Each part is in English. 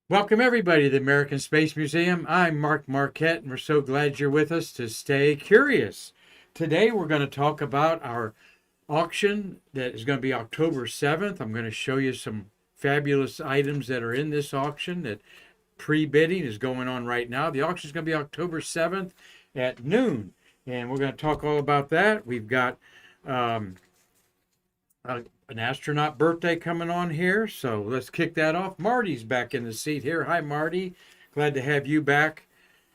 Welcome, everybody, to the American Space Museum. I'm Marquette, and we're so glad you're with us to stay curious. Today, we're going to talk about our auction that is going to be October 7th. I'm going to show you some fabulous items that are in this auction that pre-bidding is going on right now. The auction is going to be October 7th at noon, and we're going to talk all about that. We've got um, an astronaut birthday coming on here, so let's kick that off. Marty's back in the seat here. Hi, Marty. Glad to have you back,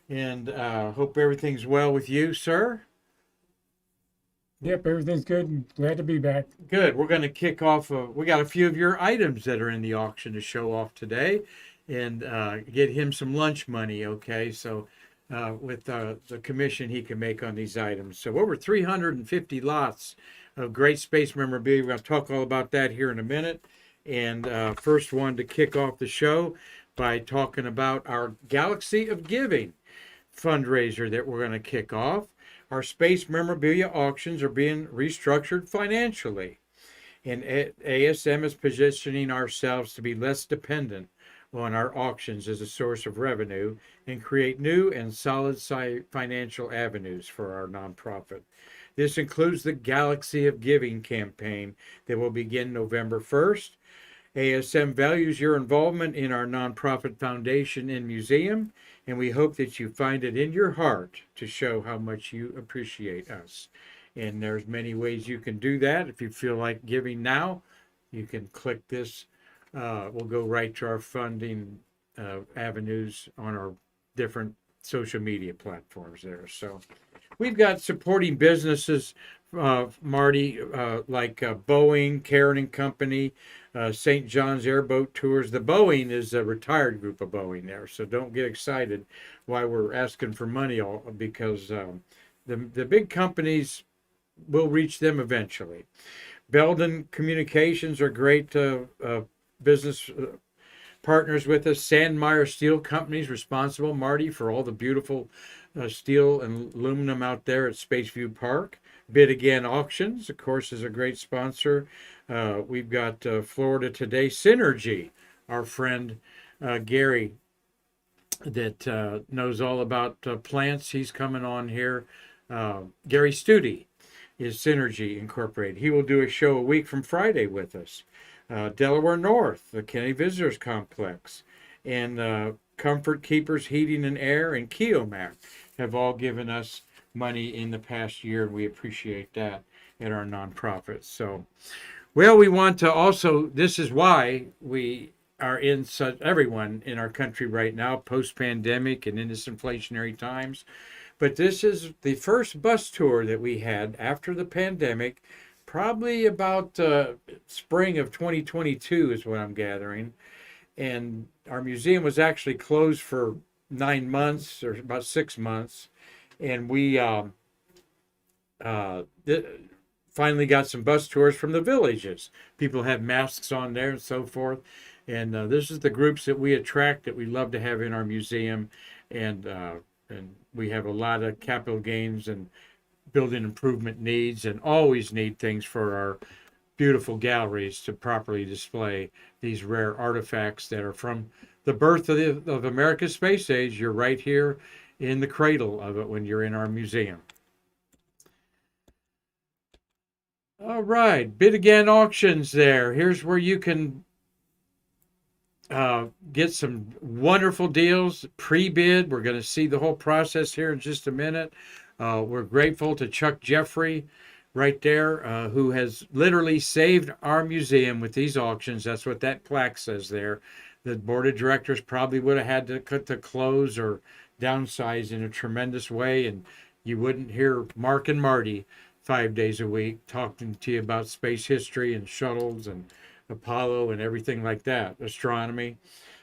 and hope everything's well with you, sir. Yep, everything's good. Glad to be back. Good. We're going to kick off. We got a few of your items that are in the auction to show off today, and get him some lunch money. Okay, so with the commission he can make on these items. So over 350 lots of great space memorabilia. We're going to talk all about that here in a minute. And first one to kick off the show by talking about our Galaxy of Giving fundraiser that we're going to kick off. Our space memorabilia auctions are being restructured financially, and ASM is positioning ourselves to be less dependent on our auctions as a source of revenue and create new and solid financial avenues for our nonprofit. This includes the Galaxy of Giving campaign that will begin November 1st. ASM values your involvement in our nonprofit foundation and museum, and we hope that you find it in your heart to show how much you appreciate us. And there's many ways you can do that. If you feel like giving now, you can click this. We'll go right to our funding avenues on our different social media platforms there. So we've got supporting businesses, Marty, like Boeing, Karan and Company, St. John's Airboat Tours. The Boeing is a retired group of Boeing there, so don't get excited why we're asking for money, because the big companies will reach them eventually. Belden Communications are great business partners with us. Sandmeyer Steel Company is responsible, Marty, for all the beautiful steel and aluminum out there at Spaceview Park. Bid Again Auctions, of course, is a great sponsor. We've got Florida Today Synergy, our friend Gary, that knows all about plants. He's coming on here. Gary Studi is Synergy Incorporated. He will do a show a week from Friday with us. Delaware North, the Kennedy Visitors Complex, and Comfort Keepers Heating and Air, and Keomac have all given us money in the past year, and we appreciate that at our nonprofits. So, well, we want to also, this is why we are in such, everyone in our country right now, post-pandemic and in this inflationary times. But this is the first bus tour that we had after the pandemic, probably about spring of 2022 is what I'm gathering. And our museum was actually closed for 9 months or about 6 months. And we finally got some bus tours from the villages. People have masks on there and so forth. And this is the groups that we attract that we love to have in our museum. And we have a lot of capital gains and building improvement needs, and always need things for our beautiful galleries to properly display these rare artifacts that are from the birth of America's space age. You're right here in the cradle of it when you're in our museum. All right, Bid Again Auctions there. Here's where you can get some wonderful deals, pre-bid. We're going to see the whole process here in just a minute. We're grateful to Chuck Jeffrey right there, who has literally saved our museum with these auctions. That's what that plaque says there. The board of directors probably would have had to cut the close or downsize in a tremendous way, and you wouldn't hear Mark and Marty 5 days a week talking to you about space history and shuttles and Apollo and everything like that, astronomy.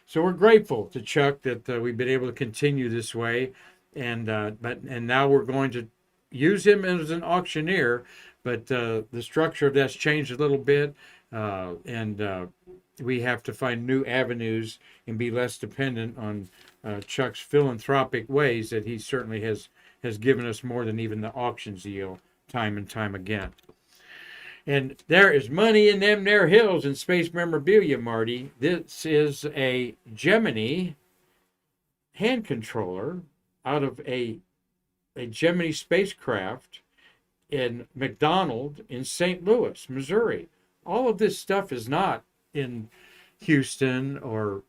So we're grateful to Chuck that we've been able to continue this way, and now we're going to use him as an auctioneer, but the structure of that's changed a little bit, and we have to find new avenues and be less dependent on Chuck's philanthropic ways that he certainly has given us more than even the auctions yield time and time again. And there is money in them there hills in space memorabilia, Marty. This is a Gemini hand controller out of a Gemini spacecraft in McDonald in St. Louis, Missouri. All of this stuff is not in Houston or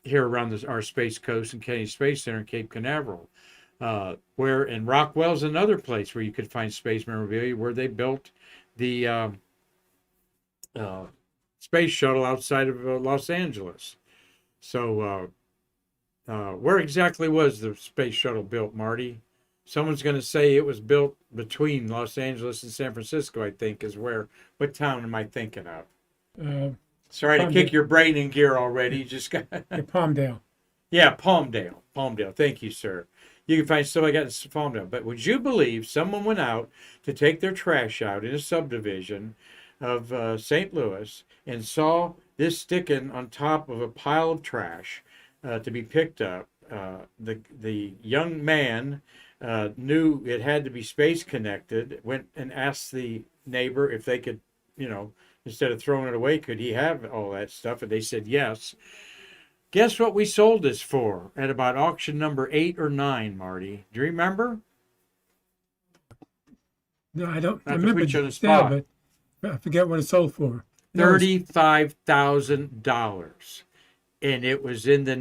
here around our Space Coast and Kennedy Space Center in Cape Canaveral. Where in Rockwell's another place where you could find space memorabilia, where they built the space shuttle outside of Los Angeles. So where exactly was the space shuttle built, Marty? Someone's going to say it was built between Los Angeles and San Francisco, I think, is where. What town am I thinking of? Sorry to kick your brain in gear already. You just got Palmdale. Yeah, Palmdale. Palmdale. Thank you, sir. You can find stuff like that in Palmdale. But would you believe someone went out to take their trash out in a subdivision of St. Louis and saw this sticking on top of a pile of trash to be picked up? The young man knew it had to be space connected, went and asked the neighbor if they could, instead of throwing it away, could he have all that stuff? And they said yes. Guess what we sold this for at about auction number 8 or 9, Marty? Do you remember? No, I don't Not to remember. put you on the spot. But I forget what it sold for. $35,000. And it was in the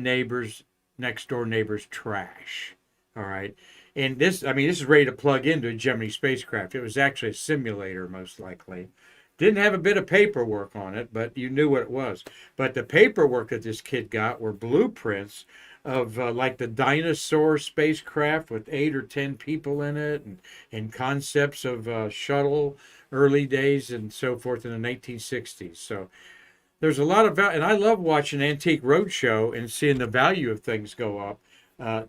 next door neighbor's trash. All right. And this is ready to plug into a Gemini spacecraft. It was actually a simulator, most likely. Didn't have a bit of paperwork on it, but you knew what it was. But the paperwork that this kid got were blueprints of like the dinosaur spacecraft with 8 or 10 people in it, and concepts of shuttle early days and so forth in the 1960s. So there's a lot of value, and I love watching Antique Roadshow and seeing the value of things go up. I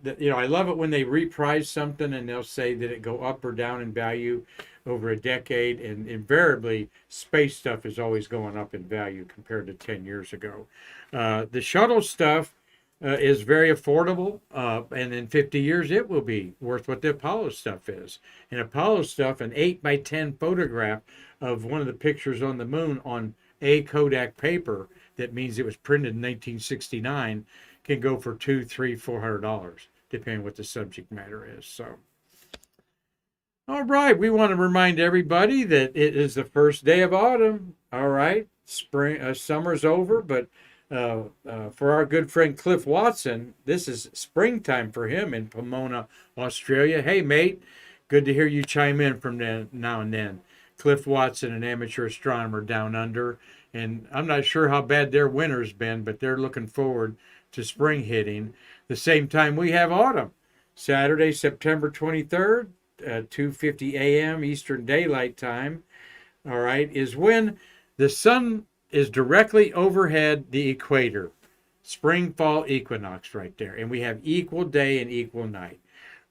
love it when they reprise something and they'll say that it go up or down in value over a decade, and invariably space stuff is always going up in value compared to 10 years ago. The shuttle stuff is very affordable, and in 50 years it will be worth what the Apollo stuff is. And Apollo stuff, an 8x10 photograph of one of the pictures on the moon on a Kodak paper, that means it was printed in 1969, can go for $200, $300, $400, depending what the subject matter is. So, all right, we want to remind everybody that it is the first day of autumn. All right, summer's over, but for our good friend Cliff Watson, this is springtime for him in Pomona, Australia. Hey, mate, good to hear you chime in from now and then. Cliff Watson, an amateur astronomer down under, and I'm not sure how bad their winter's been, but they're looking forward to spring hitting the same time we have autumn. Saturday, September 23rd, 2:50 a.m. Eastern Daylight Time, all right, is when the sun is directly overhead the equator. Spring-fall equinox right there. And we have equal day and equal night.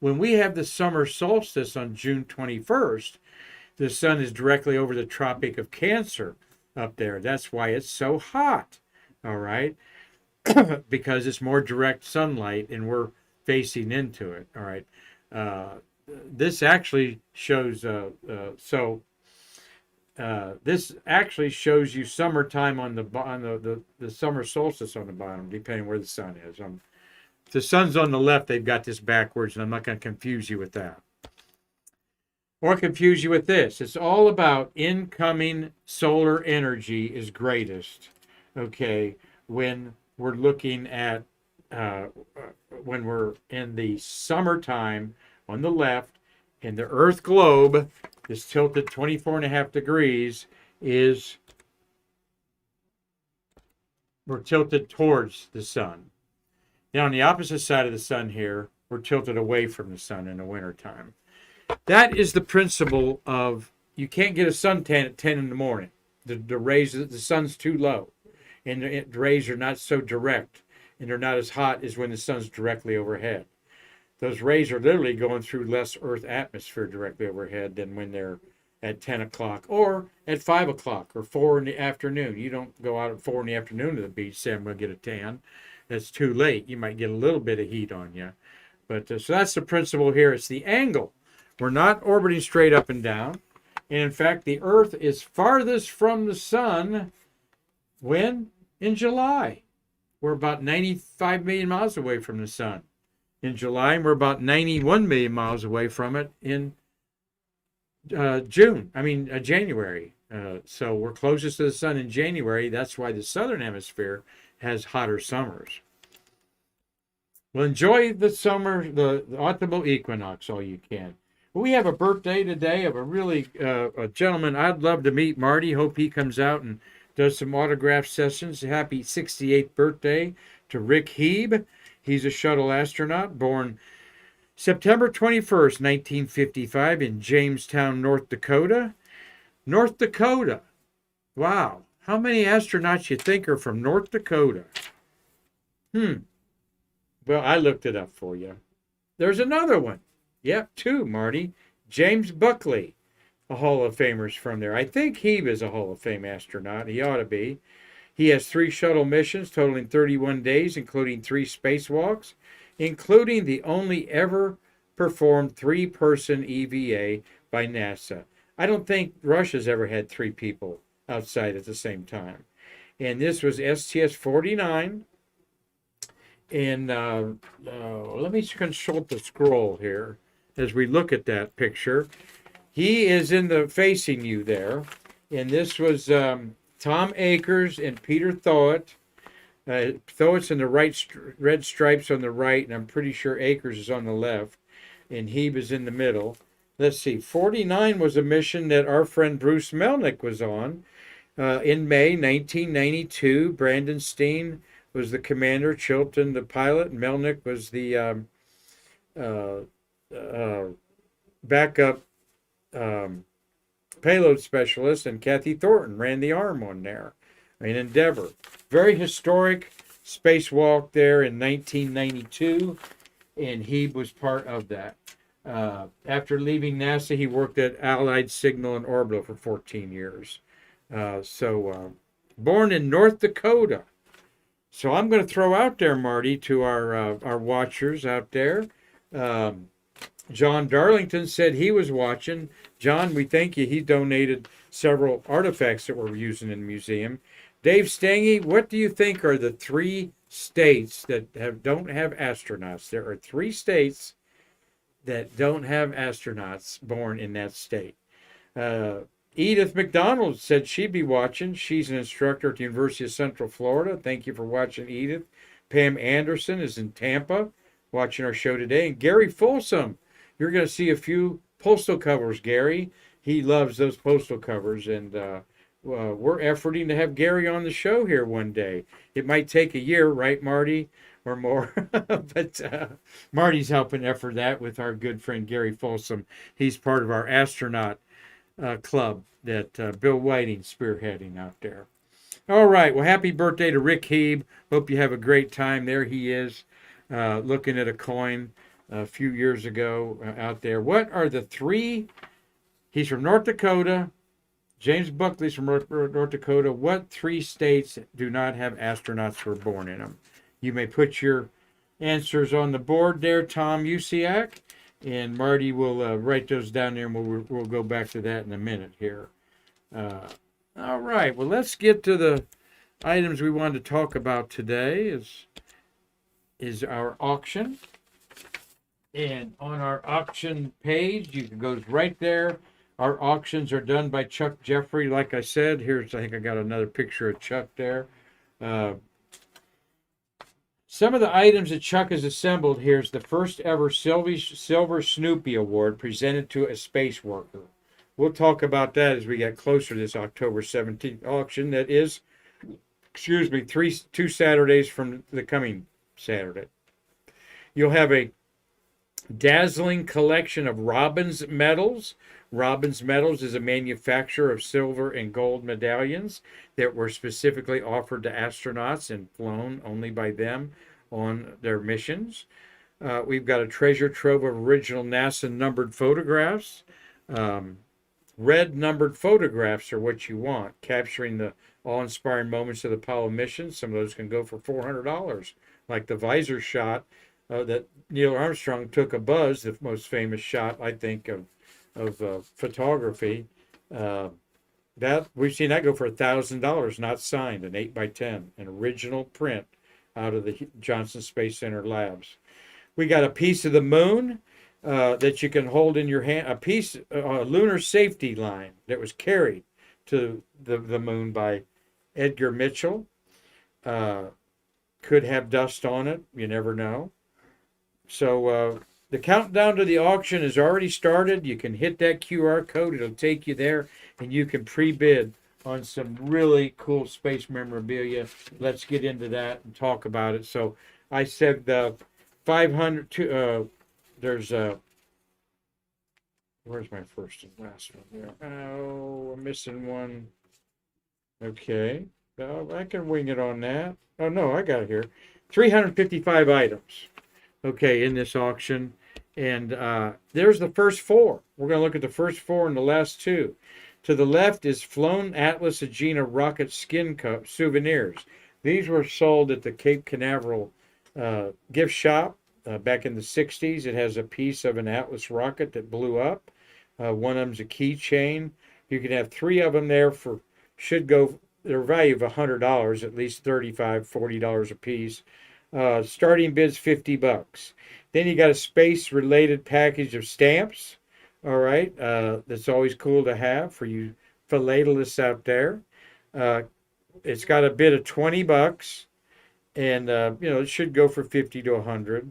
When we have the summer solstice on June 21st, the sun is directly over the Tropic of Cancer up there. That's why it's so hot, all right? Because it's more direct sunlight and we're facing into it, all right? This actually shows, this actually shows you summertime on the summer solstice on the bottom, depending where the sun is. If the sun's on the left, they've got this backwards, and I'm not going to confuse you with that. Or confuse you with this. It's all about incoming solar energy is greatest, okay, when we're looking at, when we're in the summertime on the left, and the Earth globe is tilted 24.5 degrees, we're tilted towards the sun. Now, on the opposite side of the sun here, we're tilted away from the sun in the wintertime. That is the principle of, you can't get a suntan at 10 in the morning. The rays, the sun's too low, and the rays are not so direct, and they're not as hot as when the sun's directly overhead. Those rays are literally going through less Earth atmosphere directly overhead than when they're at 10 o'clock or at 5 o'clock or 4 in the afternoon. You don't go out at 4 in the afternoon to the beach, say I'm going to get a tan. That's too late. You might get a little bit of heat on you. But so that's the principle here. It's the angle. We're not orbiting straight up and down. And in fact, the Earth is farthest from the sun when? In July. We're about 95 million miles away from the sun in July, and we're about 91 million miles away from it in January. So we're closest to the sun in January. That's why the southern hemisphere has hotter summers. Well, enjoy the summer, the autumnal equinox all you can. We have a birthday today of a really a gentleman I'd love to meet, Marty. Hope he comes out and does some autograph sessions. Happy 68th birthday to Rick Hebe. He's a shuttle astronaut born September 21st, 1955 in Jamestown, North Dakota. North Dakota. Wow. How many astronauts you think are from North Dakota? Well, I looked it up for you. There's another one. Yep, two, Marty. James Buckley, a Hall of Famer's from there. I think Hebe is a Hall of Fame astronaut. He ought to be. He has 3 shuttle missions totaling 31 days, including 3 spacewalks, including the only ever performed 3-person EVA by NASA. I don't think Russia's ever had 3 people outside at the same time. And this was STS-49. And let me consult the scroll here as we look at that picture. He is in the facing you there. And this was Tom Akers and Peter Thowett. Thowett's in the right, red stripes on the right, and I'm pretty sure Akers is on the left, and Hebe is in the middle. Let's see, 49 was a mission that our friend Bruce Melnick was on in May 1992. Brandon Steen was the commander, Chilton the pilot, and Melnick was the backup payload specialist, and Kathy Thornton ran the arm on there in Endeavour. Very historic spacewalk there in 1992, and he was part of that. After leaving NASA, he worked at Allied Signal and Orbital for 14 years. Born in North Dakota. So I'm going to throw out there, Marty, to our watchers out there. John Darlington said he was watching. John, we thank you. He donated several artifacts that we're using in the museum. Dave Stange, what do you think are the 3 states that don't have astronauts? There are 3 states that don't have astronauts born in that state. Edith McDonald said she'd be watching. She's an instructor at the University of Central Florida. Thank you for watching, Edith. Pam Anderson is in Tampa watching our show today. And Gary Folsom, you're going to see a few postal covers, Gary. He loves those postal covers, and we're efforting to have Gary on the show here one day. It might take a year, right, Marty, or more? But Marty's helping effort that with our good friend Gary Folsom. He's part of our astronaut club that Bill Whiting's spearheading out there. All right. Well, happy birthday to Rick Hebe. Hope you have a great time. There he is, looking at a coin a few years ago out there. What are the 3? He's from North Dakota. James Buckley's from North Dakota. What 3 states do not have astronauts who were born in them? You may put your answers on the board there, Tom Usiak, and Marty will write those down there, and we'll go back to that in a minute here. All right. Well, let's get to the items we wanted to talk about today. Is our auction. And on our auction page, you can go right there. Our auctions are done by Chuck Jeffrey. Like I said, I think I got another picture of Chuck there. Some of the items that Chuck has assembled here is the first ever Silver Snoopy Award presented to a space worker. We'll talk about that as we get closer to this October 17th auction. That is, 2 Saturdays from the coming Saturday. You'll have a dazzling collection of Robbins medals. Robbins Medals is a manufacturer of silver and gold medallions that were specifically offered to astronauts and flown only by them on their missions. We've got a treasure trove of original NASA numbered photographs. Red numbered photographs are what you want, capturing the awe-inspiring moments of the Apollo mission. Some of those can go for $400, like the visor shot that Neil Armstrong took a Buzz, the most famous shot, I think, of photography. That we've seen that go for $1,000, not signed, an 8x10, an original print out of the Johnson Space Center labs. We got a piece of the moon that you can hold in your hand, a lunar safety line that was carried to the moon by Edgar Mitchell. Could have dust on it. You never know. So the countdown to the auction has already started. You can hit that QR code. It'll take you there, and you can pre-bid on some really cool space memorabilia. Let's get into that and talk about it. So I said 500 to, there's where's my first and last one there? Oh, I'm missing one. Okay. I can wing it on that. Oh, no, I got it here. 355 items, okay, in this auction. And there's the first four. We're going to look at the first four and the last two. To the left is Flown Atlas Agena Rocket Skin Cup souvenirs. These were sold at the Cape Canaveral gift shop back in the 60s. It has a piece of an Atlas rocket that blew up. One of them's a keychain. You can have three of them there for, should go, their value of $100, at least $35, $40 a piece. Starting bid's $50. Then you got a space-related package of stamps. All right, that's always cool to have for you philatelists out there. It's got a bid of $20, and it should go for 50 to 100.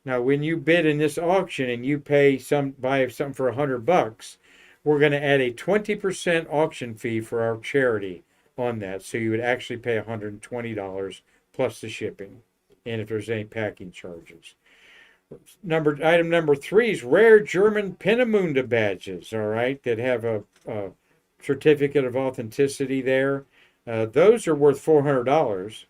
Now, when you bid in this auction and you buy something for $100, we're going to add a 20% auction fee for our charity on that. So you would actually pay $120 plus the shipping, and if there's any packing charges. Item number 3 is rare German Peenemünde badges, all right, that have a certificate of authenticity there. Those are worth $400.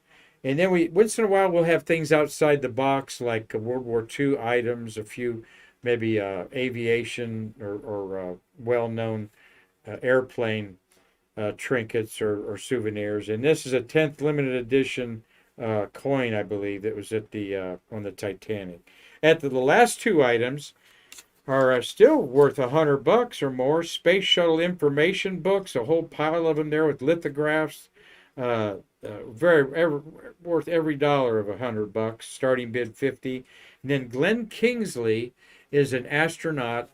And then once in a while, we'll have things outside the box like World War II items, a few maybe aviation or well-known airplane trinkets or souvenirs. And this is a 10th limited edition coin, I believe, that was at on the Titanic. The last two items are still worth $100 or more. Space Shuttle information books, a whole pile of them there with lithographs. Worth every dollar of $100. Starting bid $50. And then Glenn Kingsley is an astronaut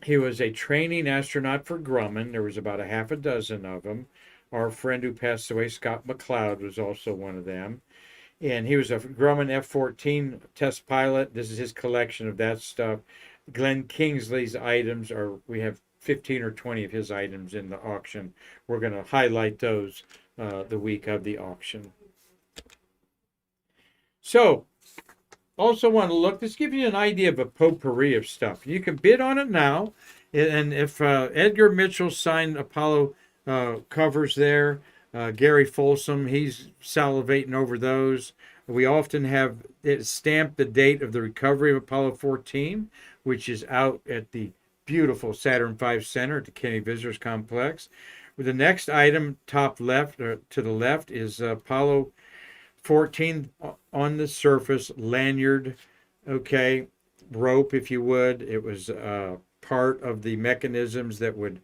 he was a training astronaut for Grumman. There was about a half a dozen of them. Our friend who passed away, Scott McLeod, was also one of them. And he was a Grumman F-14 test pilot. This is his collection of that stuff. Glenn Kingsley's items we have 15 or 20 of his items in the auction. We're going to highlight those the week of the auction. So, also want to look, this gives you an idea of a potpourri of stuff. You can bid on it now. And if Edgar Mitchell signed Apollo covers there, Gary Folsom, he's salivating over those. We often have it stamped the date of the recovery of Apollo 14, which is out at the beautiful Saturn V Center at the Kennedy Visitors Complex. The next item, top left, to the left, is Apollo 14 on the surface, lanyard, okay, rope, if you would. It was part of the mechanisms that would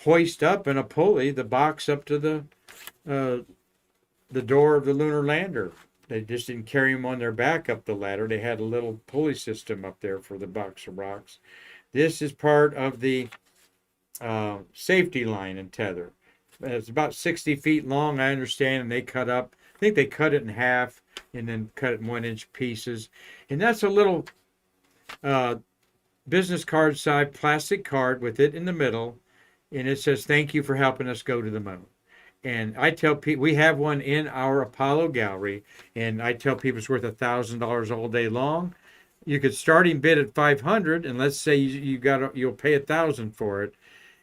hoist up in a pulley the box up to the door of the lunar lander. They just didn't carry them on their back up the ladder. They had a little pulley system up there for the box of rocks. This is part of the safety line and tether. It's about 60 feet long, I understand, and they cut up. I think they cut it in half and then cut it in 1-inch pieces. And that's a little business card size plastic card with it in the middle. And it says, "Thank you for helping us go to the moon." And I tell people, we have one in our Apollo gallery, and I tell people it's worth $1,000 all day long. You could starting bid at $500, and let's say you'll pay $1,000 for it,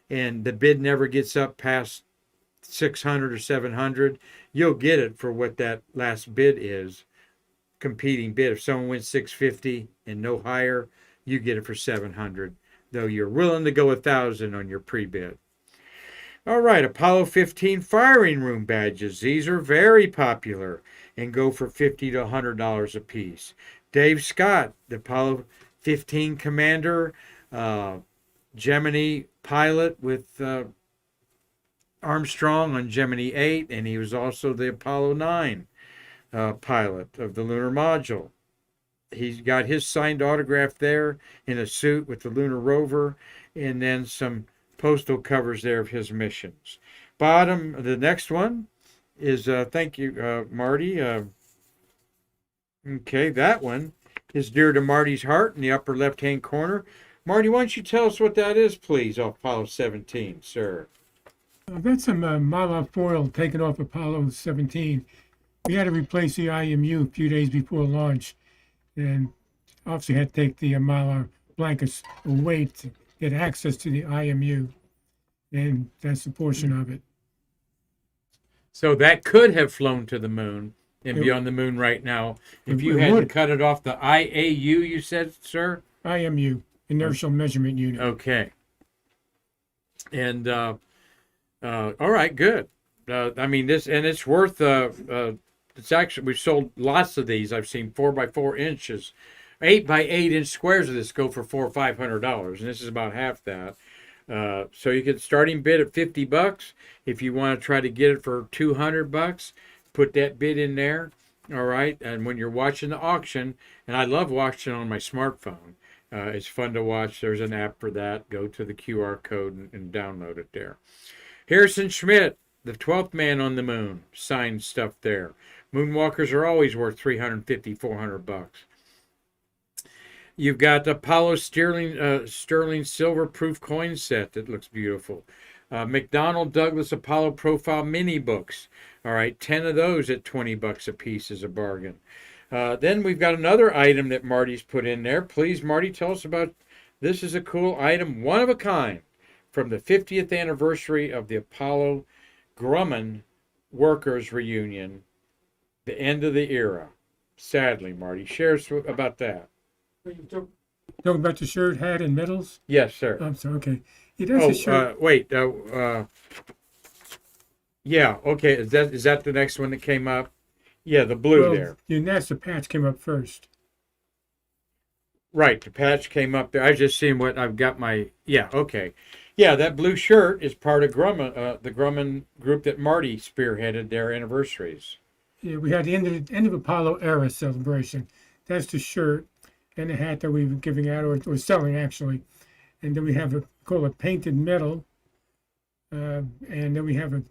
and the bid never gets up past $600 or $700. You'll get it for what that last bid is, competing bid. If someone wins $650 and no higher, you get it for $700. Though you're willing to go $1,000 on your pre-bid. All right, Apollo 15 firing room badges. These are very popular and go for $50 to $100 a piece. Dave Scott, the Apollo 15 Commander, Gemini pilot with Armstrong on Gemini 8, and he was also the Apollo 9 pilot of the lunar module. He's got his signed autograph there in a suit with the lunar rover, and then some postal covers there of his missions. Bottom, the next one is, thank you, Marty. Okay, that one is dear to Marty's heart in the upper left-hand corner. Marty, why don't you tell us what that is, please, off Apollo 17, sir? That's some Mylar foil taken off Apollo 17. We had to replace the IMU a few days before launch, and obviously had to take the Mylar blankets away to get access to the IMU, and that's a portion of it. So that could have flown to the moon and be It- on the moon right now if it you had to would. cut it off the IAU, you said, sir? IMU, Inertial Measurement Unit. Okay. And, all right, good. I mean, this, and it's worth, it's actually, we've sold lots of these. I've seen 4x4 inches, 8x8 inch squares of this go for $400 or $500, and this is about half that. So you get starting bid at $50. If you want to try to get it for $200, put that bid in there. All right. And when you're watching the auction, and I love watching on my smartphone, it's fun to watch. There's an app for that. Go to the QR code and download it there. Harrison Schmitt, the 12th man on the moon, signed stuff there. Moonwalkers are always worth $350, $400. You've got Apollo Sterling silver proof coin set that looks beautiful. McDonnell Douglas Apollo Profile mini books. All right, 10 of those at $20 a piece is a bargain. Then we've got another item that Marty's put in there. Please, Marty, tell us about this. Is a cool item, one of a kind, from the 50th anniversary of the Apollo Grumman Workers Reunion, the end of the era. Sadly, Marty, share us about that. Talking about the shirt, hat, and medals? Yes, sir. I'm sorry, okay. Yeah, that's a shirt. Wait. Yeah, okay. Is that the next one that came up? Yeah, the blue there. The NASA patch came up first. Right, the patch came up there. I was just seeing what I've got my. Yeah, okay. Yeah, that blue shirt is part of Grumman, the Grumman group that Marty spearheaded their anniversaries. Yeah, we had the end of Apollo era celebration. That's the shirt and the hat that we were giving out, or selling actually. And then we have called a painted medal. And then we have a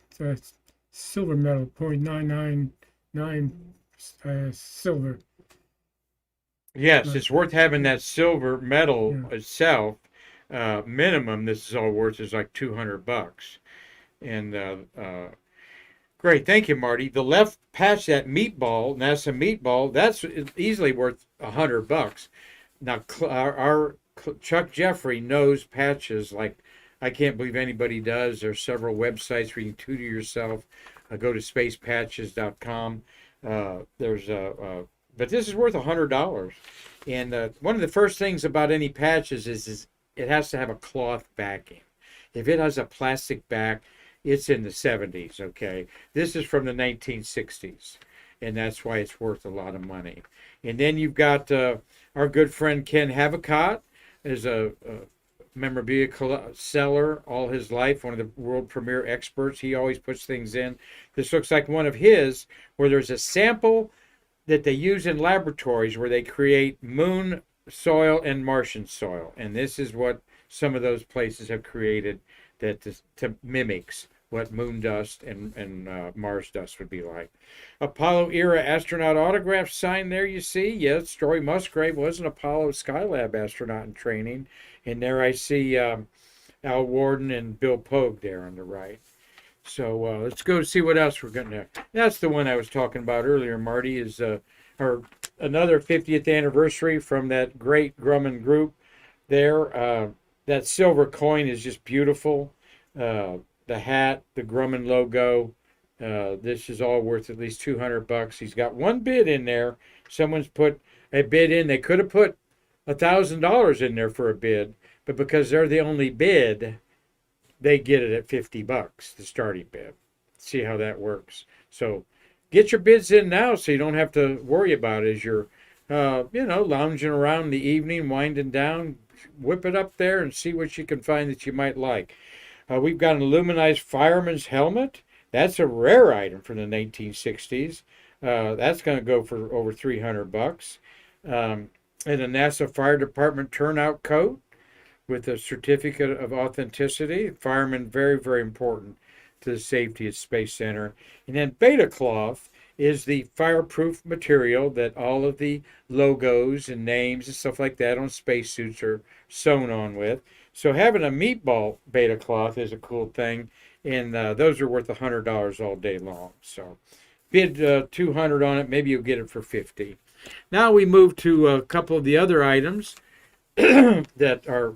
silver medal, 0.999 silver. Yes, it's worth having that silver medal Yeah. itself. Minimum, this is all worth is like $200. And great, thank you, Marty. The left patch, that meatball, NASA meatball, that's easily worth $100. Now, our Chuck Jeffrey knows patches like I can't believe anybody does. There's several websites where you can tutor yourself. Go to spacepatches.com. But this is worth $100. And one of the first things about any patches is it has to have a cloth backing. If it has a plastic back, it's in the 70s, okay? This is from the 1960s, and that's why it's worth a lot of money. And then you've got our good friend Ken Havicott is a memorabilia seller all his life, one of the world premier experts. He always puts things in. This looks like one of his, where there's a sample that they use in laboratories where they create moon soil and Martian soil. And this is what some of those places have created that to mimics what moon dust and Mars dust would be like. Apollo era astronaut autograph signed there, you see. Yes, Story Musgrave was an Apollo Skylab astronaut in training. And there I see Al Warden and Bill Pogue there on the right. So let's go see what else we're going to. That's the one I was talking about earlier, Marty, is another 50th anniversary from that great Grumman group there. That silver coin is just beautiful. The hat, the Grumman logo. This is all worth at least $200. He's got one bid in there. Someone's put a bid in. They could have put $1,000 in there for a bid, but because they're the only bid, they get it at $50, the starting bid. See how that works. So get your bids in now so you don't have to worry about it as you're lounging around in the evening, winding down, whip it up there and see what you can find that you might like. We've got an aluminized fireman's helmet. That's a rare item from the 1960s. That's going to go for over $300. And a NASA Fire Department turnout coat with a certificate of authenticity. Firemen, very, very important to the safety at Space Center. And then beta cloth is the fireproof material that all of the logos and names and stuff like that on spacesuits are sewn on with. So having a meatball beta cloth is a cool thing, and those are worth $100 all day long. So bid $200 on it, maybe you'll get it for $50. Now we move to a couple of the other items that are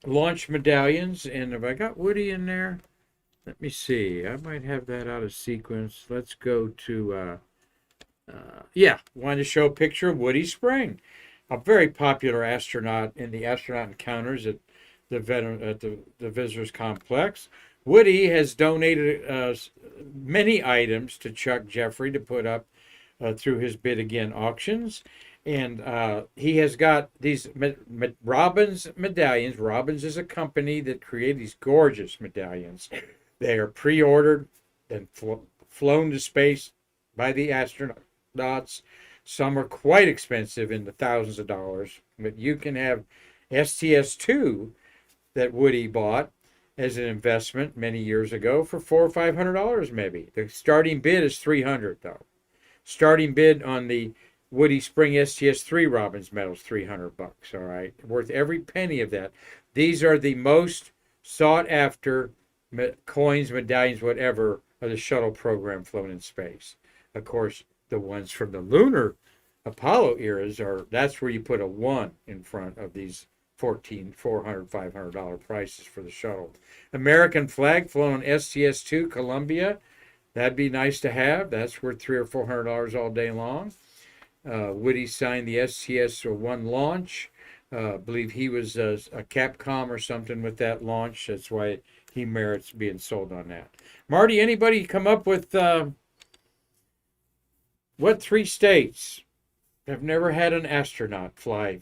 launch medallions. And have I got Woody in there? Let me see. I might have that out of sequence. Let's go to, wanted to show a picture of Woody Spring, a very popular astronaut in the astronaut encounters at the Visitors Complex. Woody has donated many items to Chuck Jeffrey to put up through his Bid Again auctions. And he has got these Robbins medallions. Robbins is a company that created these gorgeous medallions. They are pre-ordered and flown to space by the astronauts. Some are quite expensive in the thousands of dollars, but you can have STS-2 that Woody bought as an investment many years ago for $400 or $500 maybe. The starting bid is $300 though. Starting bid on the Woody Spring STS-3 Robbins medals, $300. All right, worth every penny of that. These are the most sought after coins, medallions, whatever, of the shuttle program flown in space. Of course, the ones from the lunar Apollo eras that's where you put a 1 in front of these $400, $500 prices for the shuttle. American flag flown on STS-2 Columbia. That'd be nice to have. That's worth $300 or $400 all day long. Woody signed the STS-1 launch. I believe he was a Capcom or something with that launch. That's why he merits being sold on that. Marty, anybody come up with what 3 states have never had an astronaut fly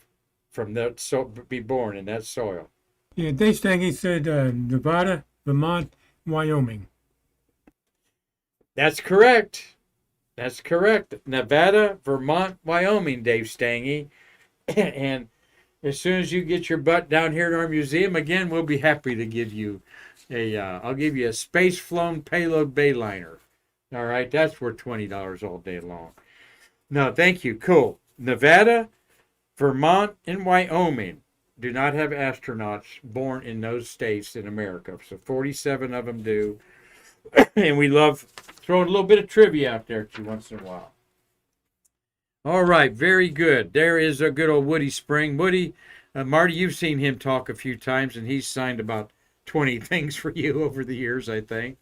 from that, be born in that soil? Yeah, Dave Stange said Nevada, Vermont, Wyoming. That's correct. That's correct. Nevada, Vermont, Wyoming, Dave Stange. And as soon as you get your butt down here in our museum again, we'll be happy to give you I'll give you a space flown payload bayliner. All right, that's worth $20 all day long. No, thank you. Cool. Nevada, Vermont, and Wyoming do not have astronauts born in those states in America. So 47 of them do. And we love throwing a little bit of trivia out there to you once in a while. All right, very good. There is a good old Woody Spring. Woody, Marty, you've seen him talk a few times, and he's signed about 20 things for you over the years, I think.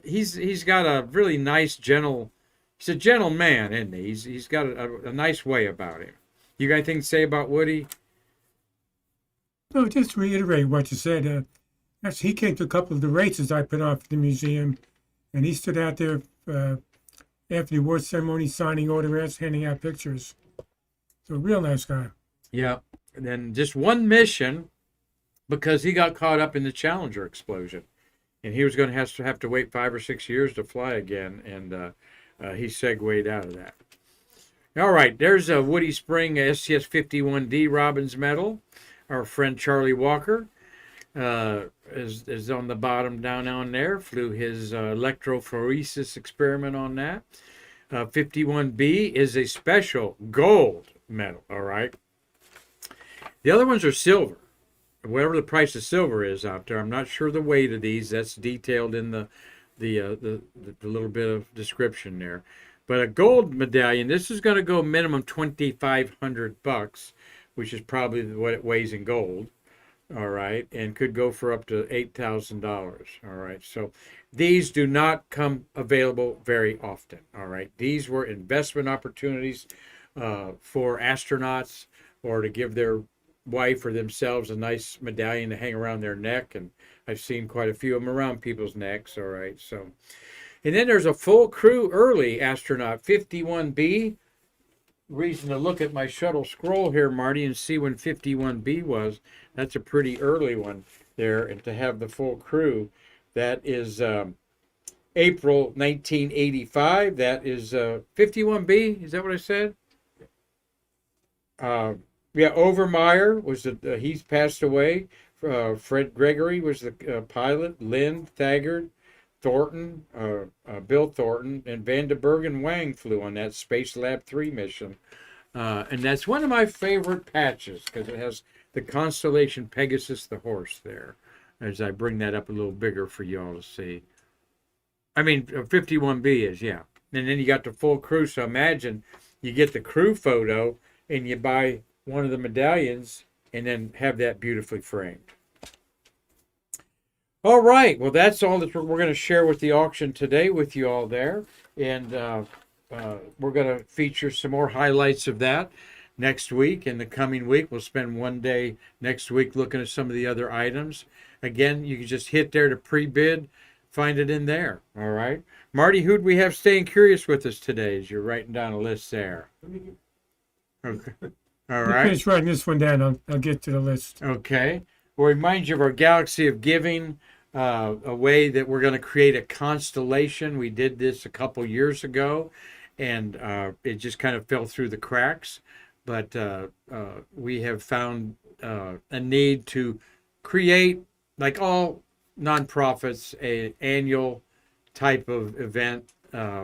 He's got a really nice, he's a gentle man, isn't he? He's got a nice way about him. You got anything to say about Woody? No, just to reiterate what you said. Actually, he came to a couple of the races I put on for the museum, and he stood out there after the award ceremony, signing autographs, handing out pictures. So a real nice guy. Yeah. And then just one mission, because he got caught up in the Challenger explosion. And he was going to have to wait 5 or 6 years to fly again, and he segued out of that. All right, there's a Woody Spring STS-51D Robbins medal. Our friend Charlie Walker is on the bottom down on there. Flew his electrophoresis experiment on that. 51B is a special gold medal, all right? The other ones are silver. Whatever the price of silver is out there, I'm not sure the weight of these. That's detailed in the little bit of description there. But a gold medallion, this is going to go minimum $2,500, which is probably what it weighs in gold. All right, and could go for up to $8,000. All right, so these do not come available very often. All right, these were investment opportunities for astronauts or to give their wife or themselves a nice medallion to hang around their neck, and I've seen quite a few of them around people's necks. All right, so, and then there's a full crew early astronaut 51B. reason to look at my shuttle scroll here, Marty, and see when 51B was. That's a pretty early one there, and to have the full crew, that is April 1985. That is 51B. Is that what I said? Yeah, Overmeyer was he's passed away. Fred Gregory was the pilot. Lynn Thagard, Thornton, Bill Thornton, and Vandenberg and Wang flew on that Space Lab 3 mission. And that's one of my favorite patches because it has the constellation Pegasus the horse there. As I bring that up a little bigger for you all to see. I mean, 51B is, yeah. And then you got the full crew. So imagine you get the crew photo and you buy one of the medallions and then have that beautifully framed. All right. Well, that's all that we're going to share with the auction today with you all there. And we're going to feature some more highlights of that next week. In the coming week, we'll spend one day next week looking at some of the other items. Again, you can just hit there to pre-bid, find it in there. All right. Marty, who'd we have staying curious with us today as you're writing down a list there? Okay. All right. Finish writing this one down. I'll get to the list. Okay. We'll remind you of our Galaxy of Giving, a way that we're going to create a constellation. We did this a couple years ago, and it just kind of fell through the cracks. But we have found a need to create, like all nonprofits, an annual type of event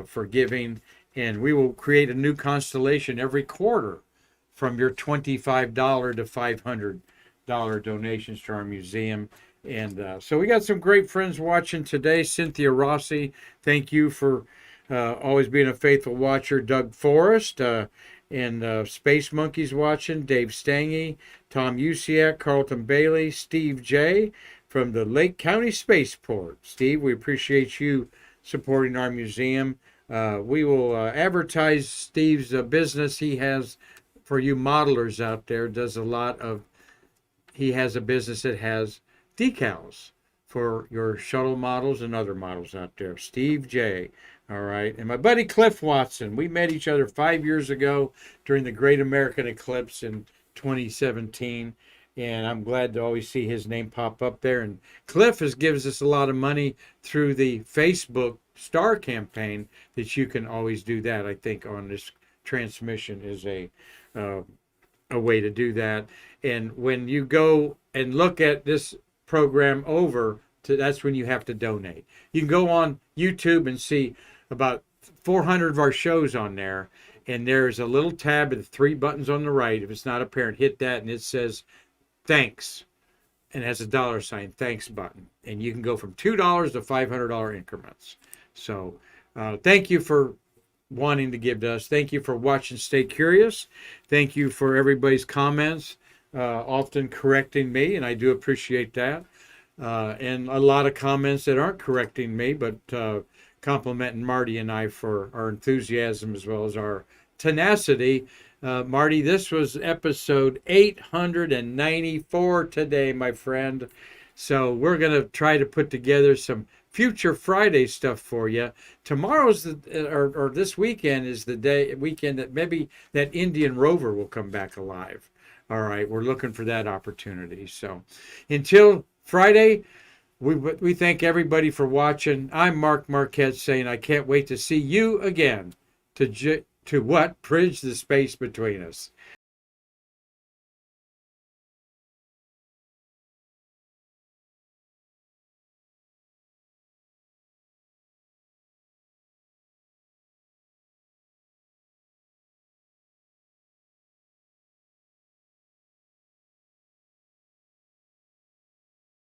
for giving. And we will create a new constellation every quarter from your $25 to $500 donations to our museum. And so we got some great friends watching today. Cynthia Rossi, thank you for always being a faithful watcher. Doug Forrest and Space Monkeys watching. Dave Stange, Tom Usiak, Carlton Bailey, Steve J. from the Lake County Spaceport. Steve, we appreciate you supporting our museum. We will advertise Steve's business he has for you modelers out there. He has a business that has decals for your shuttle models and other models out there. Steve J. All right. And my buddy Cliff Watson. We met each other 5 years ago during the Great American Eclipse in 2017. And I'm glad to always see his name pop up there. And Cliff gives us a lot of money through the Facebook Star campaign that you can always do that. I think on this transmission is a way to do that. And when you go and look at this program that's when you have to donate. You can go on YouTube and see about 400 of our shows on there. And there's a little tab with 3 buttons on the right. If it's not apparent, hit that and it says thanks. And it has a $sign, thanks button. And you can go from $2 to $500 increments. So thank you for wanting to give to us. Thank you for watching Stay Curious. Thank you for everybody's comments, often correcting me, and I do appreciate that. And a lot of comments that aren't correcting me, but complimenting Marty and I for our enthusiasm as well as our tenacity. Marty, this was episode 894 today, my friend. So we're going to try to put together some future Friday stuff for you. Tomorrow's or this weekend is the weekend that maybe that Indian rover will come back alive. All right, we're looking for that opportunity. So until Friday, we thank everybody for watching. I'm Mark Marquette saying I can't wait to see you again to what? Bridge the space between us.